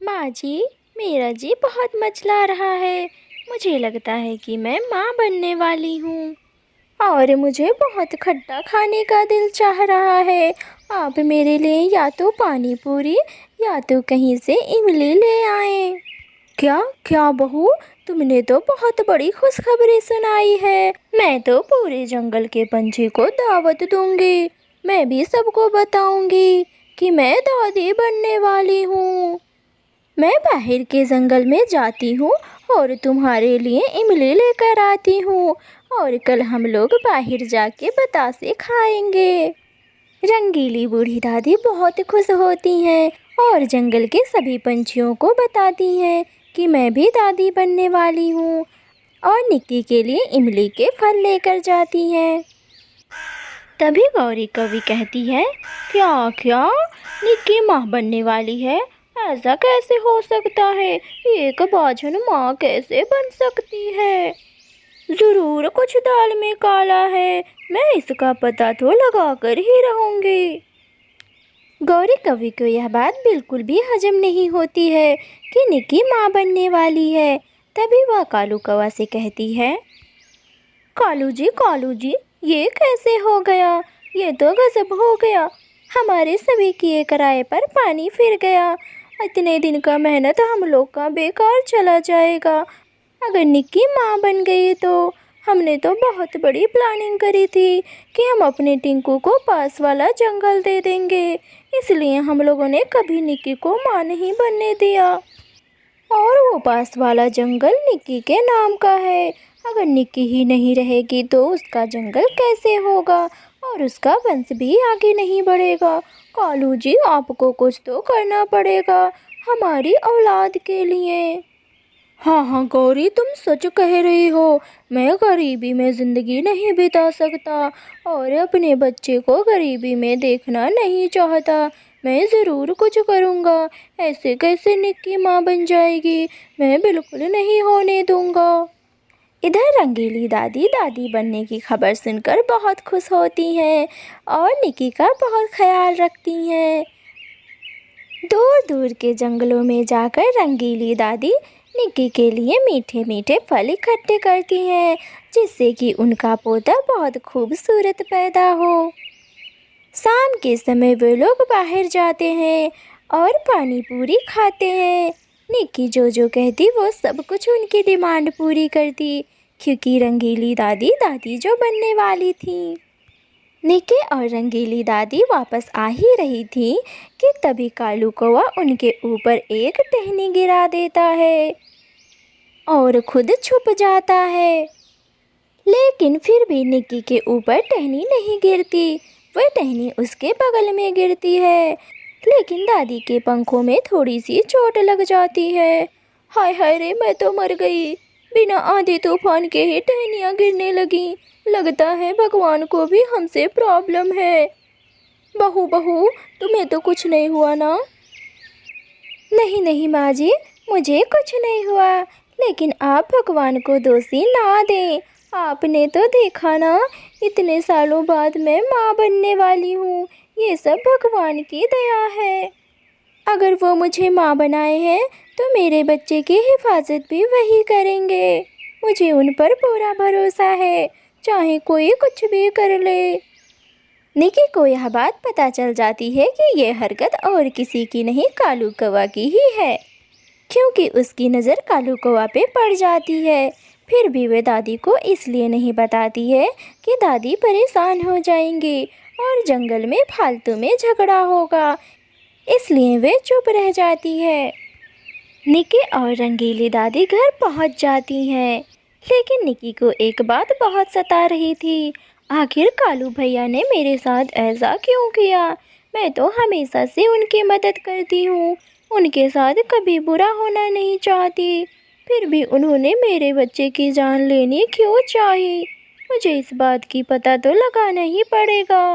माँ जी, मेरा जी बहुत मचला रहा है। मुझे लगता है कि मैं माँ बनने वाली हूँ और मुझे बहुत खट्टा खाने का दिल चाह रहा है। आप मेरे लिए या तो पानी पूरी या तो कहीं से इमली ले आए। क्या क्या बहू, तुमने तो बहुत बड़ी खुशखबरी सुनाई है। मैं तो पूरे जंगल के पंछी को दावत दूंगी। मैं भी सबको बताऊंगी कि मैं दादी बनने वाली हूँ। मैं बाहर के जंगल में जाती हूँ और तुम्हारे लिए इमली लेकर आती हूँ और कल हम लोग बाहर जाके बतासे खाएंगे। रंगीली बूढ़ी दादी बहुत खुश होती हैं और जंगल के सभी पंछियों को बताती हैं कि मैं भी दादी बनने वाली हूँ और निक्की के लिए इमली के फल लेकर जाती हैं। तभी गौरी कवि कहती है, क्या क्या निक्की माँ बनने वाली है? ऐसा कैसे हो सकता है? एक बाझन माँ कैसे बन सकती है? जरूर कुछ दाल में काला है। मैं इसका पता तो लगा कर ही रहूंगी। गौरी कवि को यह बात बिल्कुल भी हजम नहीं होती है कि निक्की माँ बनने वाली है। तभी वह कालू कौवा से कहती है, कालू जी, ये कैसे हो गया? ये तो गजब हो गया। हमारे सभी किए कराए पर पानी फिर गया। इतने दिन का मेहनत हम लोग का बेकार चला जाएगा। अगर निक्की माँ बन गई तो हमने तो बहुत बड़ी प्लानिंग करी थी कि हम अपने टिंकू को पास वाला जंगल दे देंगे। इसलिए हम लोगों ने कभी निक्की को माँ नहीं बनने दिया। और वो पास वाला जंगल निक्की के नाम का है। अगर निक्की ही नहीं रहेगी तो उसका जंगल कैसे होगा और उसका वंश भी आगे नहीं बढ़ेगा। कालू जी, आपको कुछ तो करना पड़ेगा हमारी औलाद के लिए। हाँ हाँ गौरी, तुम सच कह रही हो। मैं गरीबी में ज़िंदगी नहीं बिता सकता और अपने बच्चे को गरीबी में देखना नहीं चाहता। मैं ज़रूर कुछ करूँगा। ऐसे कैसे निक्की माँ बन जाएगी? मैं बिल्कुल नहीं होने दूँगा। इधर रंगीली दादी दादी बनने की खबर सुनकर बहुत खुश होती हैं और निक्की का बहुत ख्याल रखती हैं। दूर दूर के जंगलों में जाकर रंगीली दादी निक्की के लिए मीठे मीठे फल इकट्ठे करती हैं, जिससे कि उनका पोता बहुत खूबसूरत पैदा हो। शाम के समय वे लोग बाहर जाते हैं और पानी पूरी खाते हैं। निक्की जो जो कहती वो सब कुछ उनकी डिमांड पूरी करती, क्योंकि रंगीली दादी दादी जो बनने वाली थी। निक्की और रंगीली दादी वापस आ ही रही थी कि तभी कालू कौवा उनके ऊपर एक टहनी गिरा देता है और खुद छुप जाता है। लेकिन फिर भी निक्की के ऊपर टहनी नहीं गिरती, वह टहनी उसके बगल में गिरती है। लेकिन दादी के पंखों में थोड़ी सी चोट लग जाती है। हाय हाय रे, मैं तो मर गई। बिना आंधी तूफान के ही टहनियाँ गिरने लगी। लगता है भगवान को भी हमसे प्रॉब्लम है। बहू बहू, तुम्हें तो कुछ नहीं हुआ ना? नहीं नहीं माँ जी, मुझे कुछ नहीं हुआ। लेकिन आप भगवान को दोषी ना दें। आपने तो देखा ना, इतने सालों बाद मैं माँ बनने वाली हूँ। ये सब भगवान की दया है। अगर वो मुझे माँ बनाए हैं तो मेरे बच्चे की हिफाजत भी वही करेंगे। मुझे उन पर पूरा भरोसा है, चाहे कोई कुछ भी कर ले। निक्की को यह बात पता चल जाती है कि यह हरकत और किसी की नहीं, कालू कौवा की ही है, क्योंकि उसकी नज़र कालू कौवा पे पड़ जाती है। फिर भी वे दादी को इसलिए नहीं बताती है कि दादी परेशान हो जाएंगी और जंगल में फालतू में झगड़ा होगा, इसलिए वे चुप रह जाती है। निक्की और रंगीली दादी घर पहुंच जाती हैं, लेकिन निक्की को एक बात बहुत सता रही थी। आखिर कालू भैया ने मेरे साथ ऐसा क्यों किया? मैं तो हमेशा से उनकी मदद करती हूँ, उनके साथ कभी बुरा होना नहीं चाहती। फिर भी उन्होंने मेरे बच्चे की जान लेनी क्यों चाही? मुझे इस बात की पता तो लगाना ही पड़ेगा।